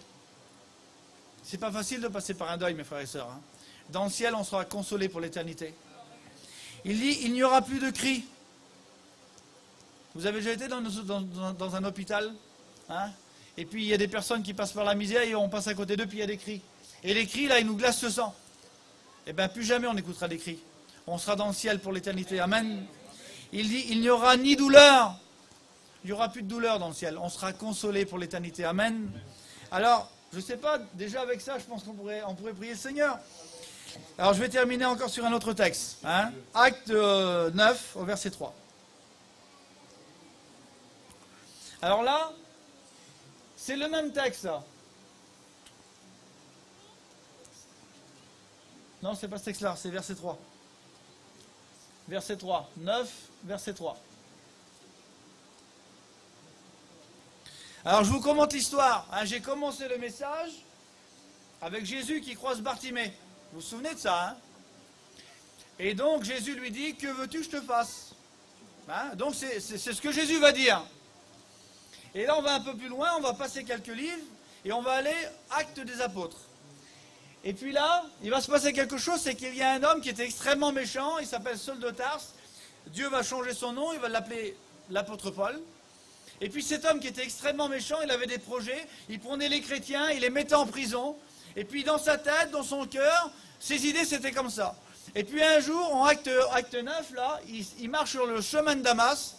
C'est pas facile de passer par un deuil, mes frères et sœurs. Hein. Dans le ciel, on sera consolé pour l'éternité. Il dit, il n'y aura plus de cris. Vous avez déjà été dans un hôpital, hein? Et puis il y a des personnes qui passent par la misère et on passe à côté d'eux, puis il y a des cris. Et les cris, là, ils nous glacent le sang. Eh bien, plus jamais on écoutera des cris. On sera dans le ciel pour l'éternité. Amen. Il dit, il n'y aura ni douleur. Il n'y aura plus de douleur dans le ciel. On sera consolé pour l'éternité. Amen. Alors, je ne sais pas, déjà avec ça, je pense qu'on pourrait prier le Seigneur. Alors, je vais terminer encore sur un autre texte. Hein? Acte 9, au verset 3. Alors là, c'est le même texte, ça. Non, c'est pas ce texte-là, c'est verset 3. Verset 3. 9, verset 3. Alors, je vous commente l'histoire. Hein, j'ai commencé le message avec Jésus qui croise Bartimée. Vous vous souvenez de ça, hein? Et donc, Jésus lui dit, que veux-tu que je te fasse? Hein? Donc, c'est ce que Jésus va dire. Et là, on va un peu plus loin, on va passer quelques livres, et on va aller Actes des Apôtres. Et puis là, il va se passer quelque chose, c'est qu'il y a un homme qui était extrêmement méchant, il s'appelle Saul de Tarse. Dieu va changer son nom, il va l'appeler l'apôtre Paul. Et puis cet homme qui était extrêmement méchant, il avait des projets, il prenait les chrétiens, il les mettait en prison. Et puis dans sa tête, dans son cœur, ses idées c'était comme ça. Et puis un jour, en acte 9, là, il marche sur le chemin de Damas.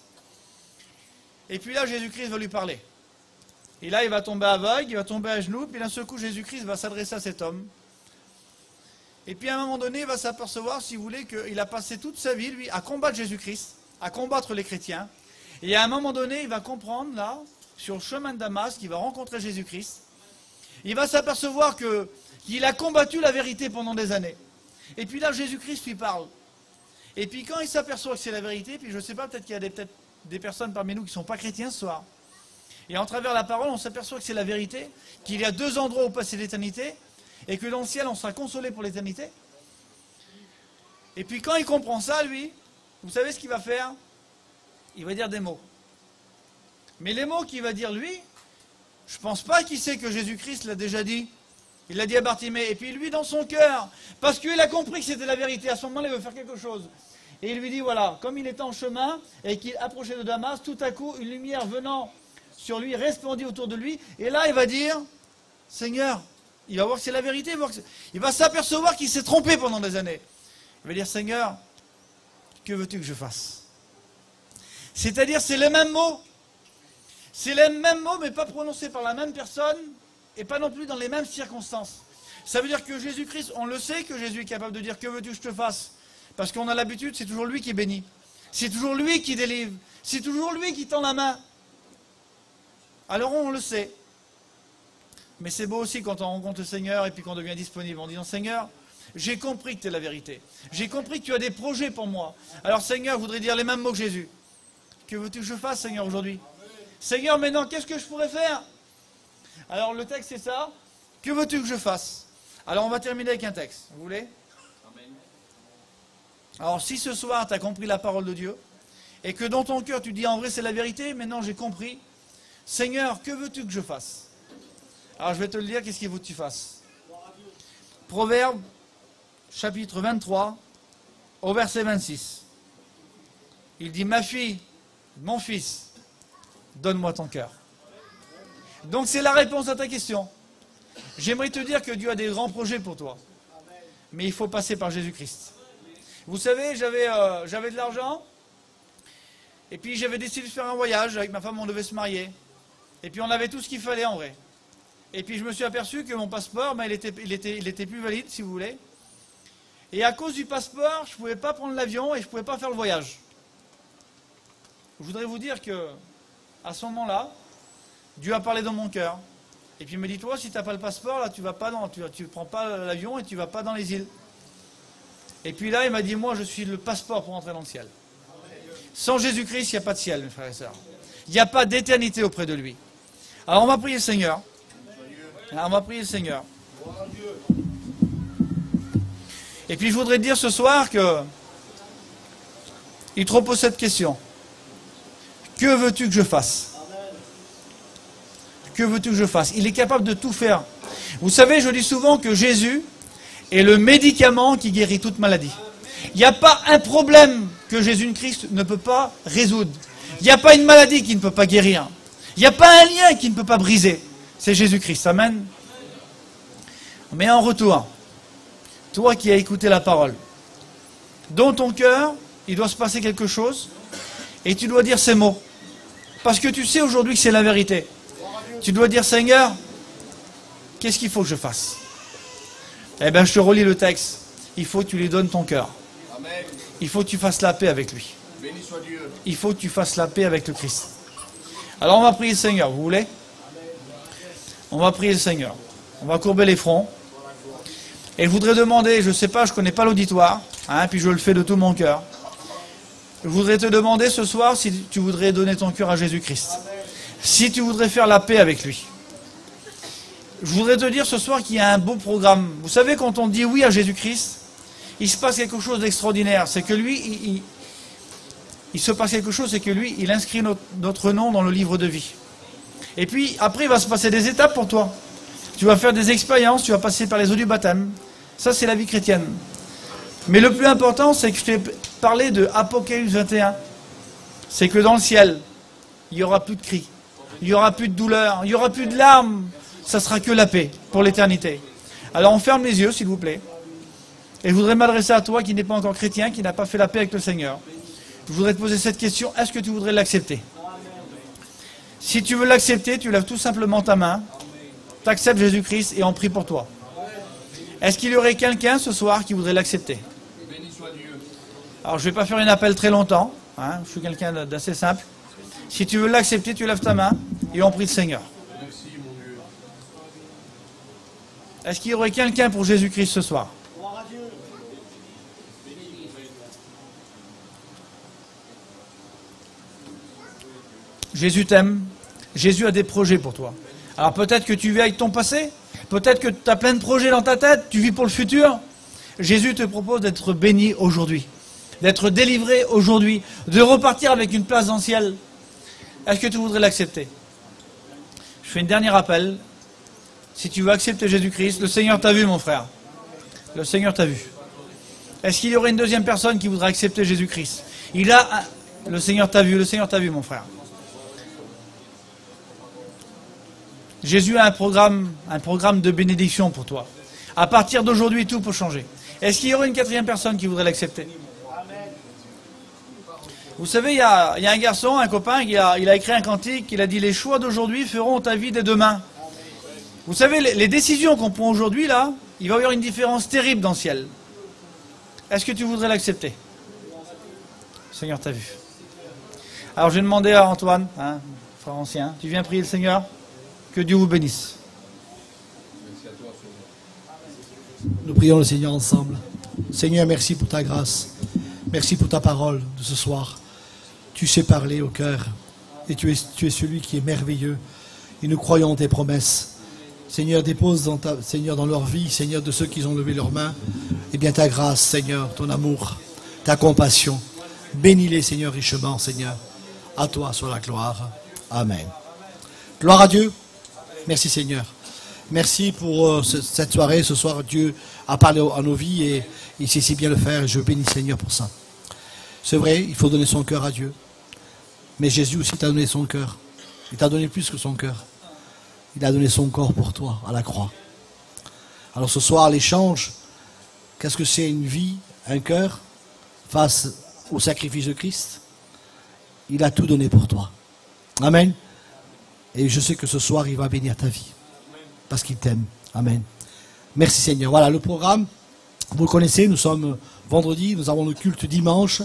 Et puis là, Jésus-Christ va lui parler. Et là, il va tomber aveugle, il va tomber à genoux, puis d'un seul coup, Jésus-Christ va s'adresser à cet homme. Et puis à un moment donné, il va s'apercevoir, si vous voulez, qu'il a passé toute sa vie, lui, à combattre Jésus-Christ, à combattre les chrétiens. Et à un moment donné, il va comprendre, là, sur le chemin de Damas, qu'il va rencontrer Jésus-Christ. Il va s'apercevoir qu'il a combattu la vérité pendant des années. Et puis là, Jésus-Christ lui parle. Et puis quand il s'aperçoit que c'est la vérité, puis je ne sais pas, peut-être qu'il y a des personnes parmi nous qui ne sont pas chrétiens ce soir. Et en travers la parole, on s'aperçoit que c'est la vérité, qu'il y a 2 endroits où passer l'éternité, et que dans le ciel, on sera consolé pour l'éternité. Et puis quand il comprend ça, lui, vous savez ce qu'il va faire? Il va dire des mots. Mais les mots qu'il va dire, lui, je ne pense pas qu'il sait que Jésus-Christ l'a déjà dit. Il l'a dit à Bartimée. Et puis lui, dans son cœur, parce qu'il a compris que c'était la vérité, à ce moment-là, il veut faire quelque chose. Et il lui dit, voilà, comme il était en chemin et qu'il approchait de Damas, tout à coup, une lumière venant sur lui, resplendit autour de lui. Et là, il va dire, Seigneur, il va voir que c'est la vérité, il va s'apercevoir qu'il s'est trompé pendant des années. Il va dire, Seigneur, que veux-tu que je fasse? C'est-à-dire, c'est les mêmes mots. C'est les mêmes mots, mais pas prononcés par la même personne, et pas non plus dans les mêmes circonstances. Ça veut dire que Jésus-Christ, on le sait que Jésus est capable de dire, que veux-tu que je te fasse? Parce qu'on a l'habitude, c'est toujours lui qui bénit. C'est toujours lui qui délivre. C'est toujours lui qui tend la main. Alors on le sait. Mais c'est beau aussi quand on rencontre le Seigneur et puis qu'on devient disponible en disant, Seigneur, j'ai compris que tu es la vérité. J'ai compris que tu as des projets pour moi. Alors Seigneur, je voudrais dire les mêmes mots que Jésus. Que veux-tu que je fasse, Seigneur, aujourd'hui? Seigneur, maintenant, qu'est-ce que je pourrais faire? Alors le texte c'est ça. Que veux-tu que je fasse? Alors on va terminer avec un texte. Vous voulez? Alors si ce soir tu as compris la parole de Dieu et que dans ton cœur tu dis en vrai c'est la vérité, maintenant j'ai compris. Seigneur, que veux-tu que je fasse? Alors je vais te le dire, qu'est-ce qu'il faut que tu fasses? Proverbe chapitre 23 au verset 26. Il dit, ma fille, mon fils, donne-moi ton cœur. Donc c'est la réponse à ta question. J'aimerais te dire que Dieu a des grands projets pour toi. Mais il faut passer par Jésus-Christ. Vous savez, j'avais de l'argent. Et puis j'avais décidé de faire un voyage. Avec ma femme, on devait se marier. Et puis on avait tout ce qu'il fallait en vrai. Et puis je me suis aperçu que mon passeport, ben, il était plus valide, si vous voulez. Et à cause du passeport, je ne pouvais pas prendre l'avion et je ne pouvais pas faire le voyage. Je voudrais vous dire que, à ce moment-là, Dieu a parlé dans mon cœur. Et puis il me dit, toi, si tu n'as pas le passeport, là, tu ne prends pas l'avion et tu ne vas pas dans les îles. Et puis là, il m'a dit, moi, je suis le passeport pour entrer dans le ciel. Sans Jésus-Christ, il n'y a pas de ciel, mes frères et sœurs. Il n'y a pas d'éternité auprès de lui. Alors, on va prier le Seigneur. Alors, on va prier le Seigneur. Et puis, je voudrais te dire ce soir que il te repose cette question. Que veux-tu que je fasse? Que veux-tu que je fasse? Il est capable de tout faire. Vous savez, je dis souvent que Jésus est le médicament qui guérit toute maladie. Il n'y a pas un problème que Jésus-Christ ne peut pas résoudre. Il n'y a pas une maladie qui ne peut pas guérir. Il n'y a pas un lien qui ne peut pas briser. C'est Jésus-Christ. Amen. Mais en retour, toi qui as écouté la parole, dans ton cœur, il doit se passer quelque chose et tu dois dire ces mots. Parce que tu sais aujourd'hui que c'est la vérité. Tu dois dire, Seigneur, qu'est-ce qu'il faut que je fasse? Eh bien, je te relis le texte. Il faut que tu lui donnes ton cœur. Il faut que tu fasses la paix avec lui. Il faut que tu fasses la paix avec le Christ. Alors, on va prier le Seigneur, vous voulez? On va prier le Seigneur. On va courber les fronts. Et je voudrais demander, je ne sais pas, je ne connais pas l'auditoire, hein, puis je le fais de tout mon cœur. Je voudrais te demander ce soir si tu voudrais donner ton cœur à Jésus-Christ. Si tu voudrais faire la paix avec lui. Je voudrais te dire ce soir qu'il y a un beau programme. Vous savez, quand on dit oui à Jésus-Christ, il se passe quelque chose d'extraordinaire. C'est que lui, il se passe quelque chose, c'est que lui, il inscrit notre nom dans le livre de vie. Et puis, après, il va se passer des étapes pour toi. Tu vas faire des expériences, tu vas passer par les eaux du baptême. Ça, c'est la vie chrétienne. Mais le plus important, c'est que je t'ai parlé de Apocalypse 21. C'est que dans le ciel, il n'y aura plus de cris, il n'y aura plus de douleur, il n'y aura plus de larmes. Ça sera que la paix pour l'éternité. Alors on ferme les yeux, s'il vous plaît. Et je voudrais m'adresser à toi qui n'es pas encore chrétien, qui n'a pas fait la paix avec le Seigneur. Je voudrais te poser cette question, est-ce que tu voudrais l'accepter? Si tu veux l'accepter, tu lèves tout simplement ta main, tu acceptes Jésus-Christ et on prie pour toi. Est-ce qu'il y aurait quelqu'un ce soir qui voudrait l'accepter? Alors je ne vais pas faire un appel très longtemps, hein, je suis quelqu'un d'assez simple. Si tu veux l'accepter, tu lèves ta main et on prie le Seigneur. Est-ce qu'il y aurait quelqu'un pour Jésus-Christ ce soir? Jésus t'aime, Jésus a des projets pour toi. Alors peut-être que tu vis avec ton passé, peut-être que tu as plein de projets dans ta tête, tu vis pour le futur. Jésus te propose d'être béni aujourd'hui, d'être délivré aujourd'hui, de repartir avec une place dans le ciel. Est-ce que tu voudrais l'accepter? Je fais un dernier appel. Si tu veux accepter Jésus-Christ, le Seigneur t'a vu, mon frère. Le Seigneur t'a vu. Est-ce qu'il y aurait une deuxième personne qui voudrait accepter Jésus-Christ? Le Seigneur t'a vu, mon frère. Jésus a un programme de bénédiction pour toi. À partir d'aujourd'hui, tout peut changer. Est-ce qu'il y aurait une quatrième personne qui voudrait l'accepter? Vous savez, il y a un garçon, un copain, il a écrit un cantique, il a dit « Les choix d'aujourd'hui feront ta vie dès demain ». Vous savez, les décisions qu'on prend aujourd'hui, là, il va y avoir une différence terrible dans le ciel. Est-ce que tu voudrais l'accepter? Le Seigneur t'a vu. Alors, je vais demander à Antoine, hein, frère ancien, tu viens prier le Seigneur? Que Dieu vous bénisse. Nous prions le Seigneur ensemble. Seigneur, merci pour ta grâce. Merci pour ta parole de ce soir. Tu sais parler au cœur. Et tu es celui qui est merveilleux. Et nous croyons en tes promesses. Seigneur, dépose Seigneur, dans leur vie, Seigneur, de ceux qui ont levé leurs mains, eh bien ta grâce, Seigneur, ton amour, ta compassion. Bénis-les, Seigneur, richement, Seigneur. À toi soit la gloire. Amen. Gloire à Dieu. Merci, Seigneur. Merci pour cette soirée. Ce soir, Dieu a parlé à nos vies et il sait si bien le faire. Et je bénis, Seigneur, pour ça. C'est vrai, il faut donner son cœur à Dieu. Mais Jésus aussi t'a donné son cœur. Il t'a donné plus que son cœur. Il a donné son corps pour toi, à la croix. Alors ce soir, l'échange, qu'est-ce que c'est une vie, un cœur, face au sacrifice de Christ? Il a tout donné pour toi. Amen. Et je sais que ce soir, il va bénir ta vie. Parce qu'il t'aime. Amen. Merci Seigneur. Voilà le programme. Vous le connaissez, nous sommes vendredi, nous avons le culte dimanche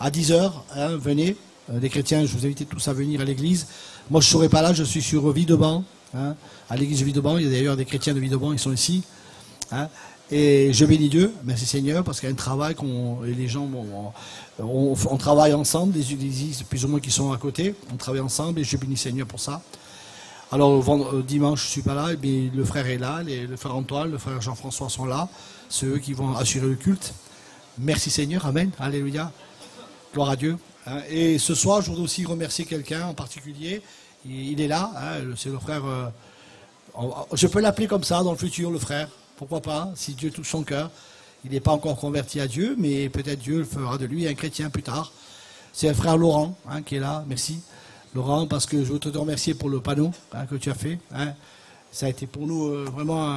à 10h. Hein, venez. Les chrétiens, je vous invite tous à venir à l'église. Moi, je ne serai pas là, je suis sur Videban. Hein, à l'église de Videban. Il y a d'ailleurs des chrétiens de Videban, ils sont ici. Hein, et je bénis Dieu. Merci Seigneur, parce qu'il y a un travail et les gens... On travaille ensemble, les églises plus ou moins qui sont à côté. On travaille ensemble et je bénis Seigneur pour ça. Alors, dimanche, je ne suis pas là, mais le frère est là, le frère Antoine, le frère Jean-François sont là. C'est eux qui vont assurer le culte. Merci Seigneur, Amen, Alléluia. Gloire à Dieu. Et ce soir, je voudrais aussi remercier quelqu'un en particulier. Il est là, hein, c'est le frère... je peux l'appeler comme ça dans le futur, le frère. Pourquoi pas, si Dieu touche son cœur. Il n'est pas encore converti à Dieu, mais peut-être Dieu fera de lui un chrétien plus tard. C'est le frère Laurent hein, qui est là, merci. Laurent, parce que je veux te remercier pour le panneau hein, que tu as fait. Hein. Ça a été pour nous vraiment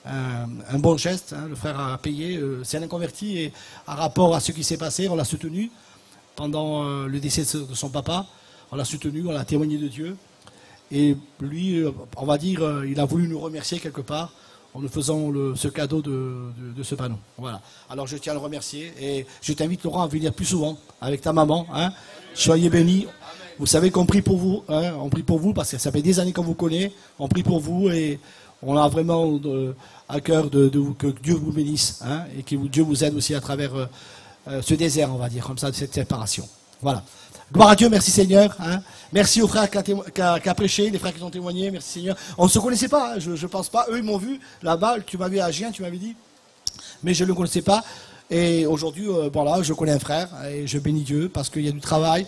un bon geste. Hein. Le frère a payé, c'est un inconverti et à rapport à ce qui s'est passé, on l'a soutenu pendant le décès de son papa. On l'a soutenu, on l'a témoigné de Dieu. Et lui, on va dire, il a voulu nous remercier quelque part en nous faisant ce cadeau de ce panneau. Voilà. Alors je tiens à le remercier et je t'invite Laurent à venir plus souvent avec ta maman. Hein. Soyez bénis. Vous savez qu'on prie pour vous, hein, on prie pour vous parce que ça fait des années qu'on vous connaît, on prie pour vous et on a vraiment à cœur que Dieu vous bénisse hein, et que Dieu vous aide aussi à travers ce désert, on va dire, comme ça, de cette séparation. Voilà. Gloire à Dieu, merci Seigneur. Hein. Merci aux frères qui a prêché, les frères qui ont témoigné, merci Seigneur. On ne se connaissait pas, hein, je ne pense pas. Eux, ils m'ont vu là-bas, tu m'avais à Gien, tu m'avais dit, mais je ne le connaissais pas. Et aujourd'hui, voilà, je connais un frère et je bénis Dieu parce qu'il y a du travail.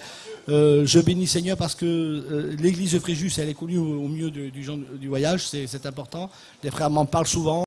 Je bénis Seigneur parce que l'église de Fréjus, elle est connue au milieu du voyage, c'est important. Les frères m'en parlent souvent.